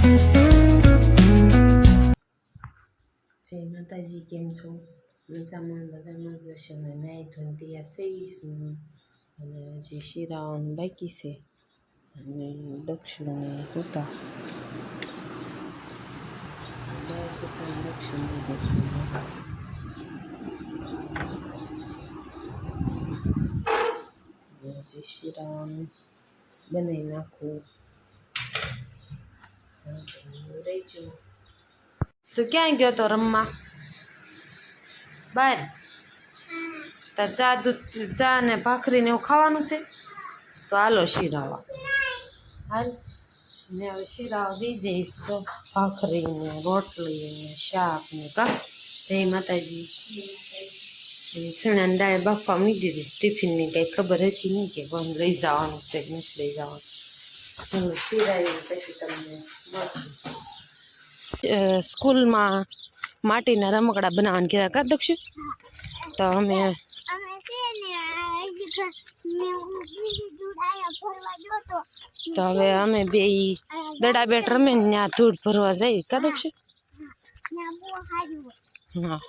જય માતાજી, કેમ છો? મજામાં જશે. નાઈ ધોઈને તૈયાર થઈ ગઈ છું અને હજી શીરાવાનું બાકી છે અને દક્ષિણ હોતા દક્ષિણ હજી શીરાવાનું બનાવી નાખવું રહેજો. તો ક્યાં ગયો તો રમવા? બહાર? તાર ચા ને ભાખરીને એવું ખાવાનું છે? તો હાલો શીરાવા. હાલ ને હવે શીરાવા દઈ જઈશ. ભાખરી ને રોટલી ને શાક ને કા. જય માતાજી. સણાની દાળ બાફવા મૂકી દીધી. ટિફિનની કંઈ ખબર હતી નહીં કે બંધ લઈ જવાનું છે નથી લઈ જવાનું. હું શીરાવી પછી તમને મળશું. સ્કૂલમાં માટીના રમકડા બનાવવાનું કીધા કા દક્ષુ? તો અમે તો હવે અમે બે દડા બેટ રમે ને ત્યાં ધૂળ ભરવા જઈએ કા દક્ષુ? હા,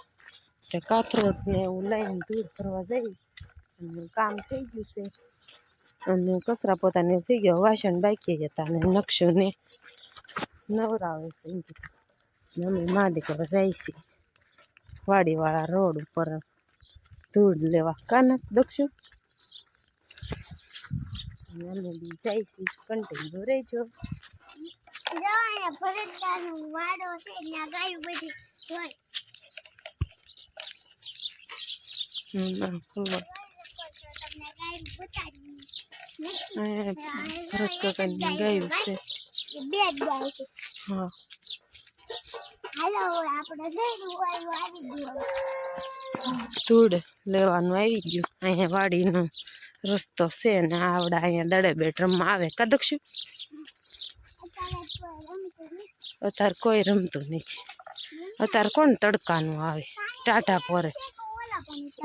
તો કાથરોટ ને એવું લઈને ધૂળ ભરવા જઈએ અને કામ થઈ ગયું છે અને કચરા પોતાને થઈ ગયો. વાસણ બાકી હતા અને નકશો ને નવરાવે છે એમ કીધું. અમે મા દીકરો જાય છે વાડીવાળા રોડ ઉપર ધૂળ લેવા કાને દક્ષુ. અમે બી જાય છે. કન્ટિન્યુ રહેજો. ભરત કાકાની ગાયું છે. હા, ધૂળ લેવાનું આવી ગયું. અહીંયા વાડીનો રસ્તો છે ને આવડા અહીંયા દડે બેડરૂમમાં આવે કા દક્ષુ? અત્યારે કોઈ રમતું નથી. અત્યારે કોણ તડકાનું આવે? ટાટા પોરે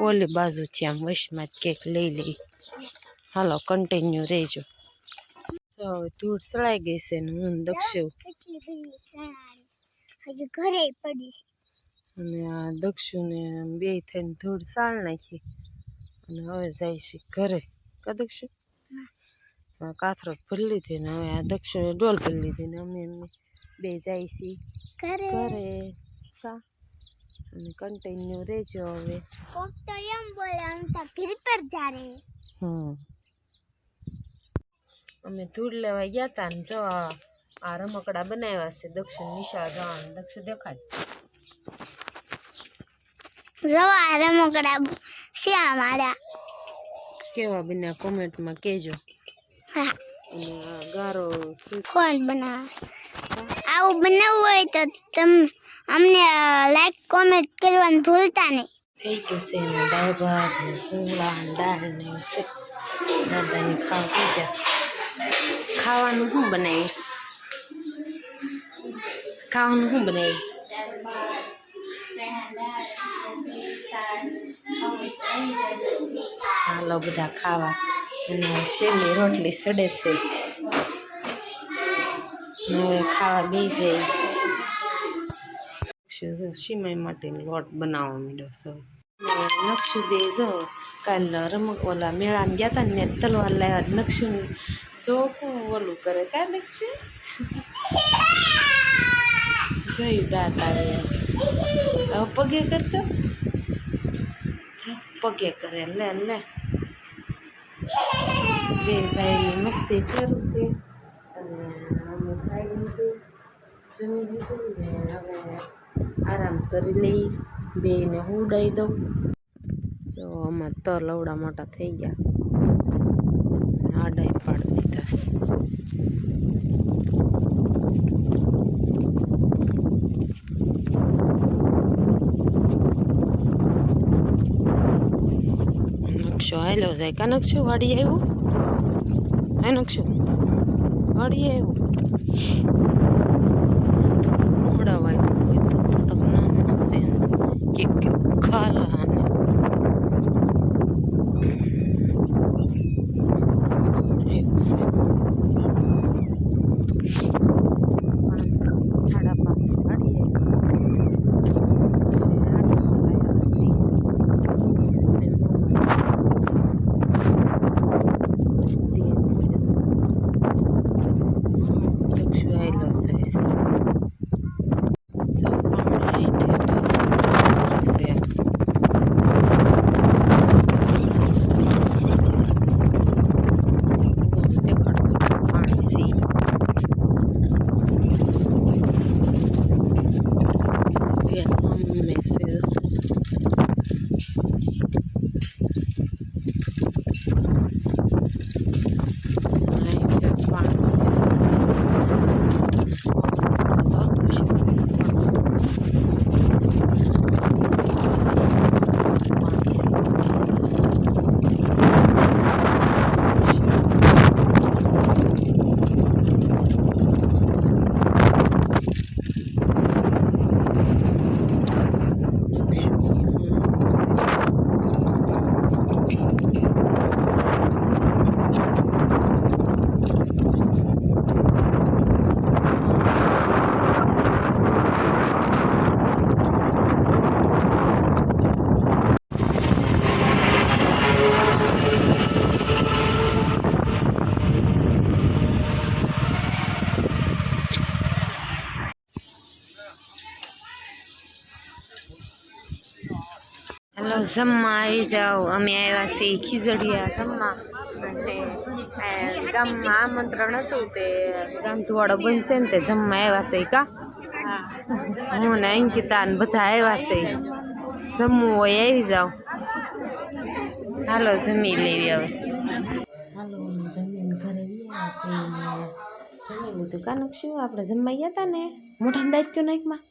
ઓલી બાજુ છે આમ વશમાં કેક લઈ લઈ. હાલો કન્ટિન્યુ રહેજો. તો હવે ધૂળ સળાઈ ગઈ છે ને હું દક્ષુ ઘરે પડી અને આ દક્ષુ ને બે થઈને ધૂળ સાળ નાખી અને હવે જાય છે ઘરે કા દક્ષુ? કાથરોટ ભરી લીધી ને હવે આ દક્ષુ ડોલ ભરી લીધી ને અમે બે જાય છીએ ઘરે કા. અને કન્ટિન્યુ રહેજો હવે. કોક તો એમ બોલે આમ તો ઘર પર જા રે. અમે ધૂળ લેવા ગયા હતા ને જો આ રમકડા બનાવ્યા છે. દક્ષિણ નિશાળ જવાનું. દક્ષિણ દેખાડ. રવા રમકડા છે અમારા. કેવા બન્યા કોમેન્ટમાં કહેજો. હા, અને આ ગારો કોણ બનાવશે? આવું બનાવવું હોય તો તમે અમને લાઈક કોમેન્ટ કરવાનું ભૂલતા નહીં. થઈ ગયું છે ને દાળ ભાત ને પૂંગળા ને દાળ ને એવું છે. દાદાની ખાવા થઈ ગયા. ખાવાનું શું બનાવીશ? ખાવાનું શું બનાવ્યું? હાલો બધા ખાવા. અને શેની રોટલી સડે છે. હવે ખાવા બે જાય. સિમાઈ માટેનો લોટ બનાવવા માંડ્યો છે. નકશુ બે જો કાલ ઓલા મેળામાં ગયા હતા ને મેં તલવાર લાવ્યા. નકશુ ડોકું ઓલું કરે કા નકશુ? જોઈ દાંત આવે. હવે પગે કરતો પગે કરે. લે લે બે ભાઈની મસ્તી શરૂ છે. અને અમે ખાઈ લીધું, જમી લીધું ને હવે આરામ કરી લઈ. બેને ઉડાઈ દઉં. જો આમાં તલ અવડા મોટા થઈ ગયા. આડાઈ પાડી દીધા છે. નકશો હાલ્યો જાય કા નકશો? વાડી આવ્યો? હા નકશો વાડી આવ્યો. ઉડાવાય હોય તો થોડોક નાનો છે કે ખાલા ને એવું છે. જઈશ જો પાણી છે હેલો જમવા આવી જાઓ અમે આવ્યા છીએ ખીજડીયા જમવા અને ગામમાં આમંત્રણ હતું તે ગાંધીવાળો બનશે ને તે જમવા આવ્યા છે કા હું ને અંકિતા ને બધા આવ્યા છે જમવું હોય આવી જાઓ હાલો જમી લેવી હવે હાલો જમીન ઘરે આવ્યા છે જમી લીધું કાનક શું આપણે જમવા ગયા હતા ને મોઢામાં દાયિત્વ નાખમાં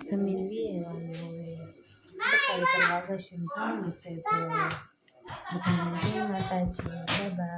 જમીન વેવાનું હવે સફાઈ કરવા ઘસીને જવાનું છે તો બધાને જય માતાજી બાય બાય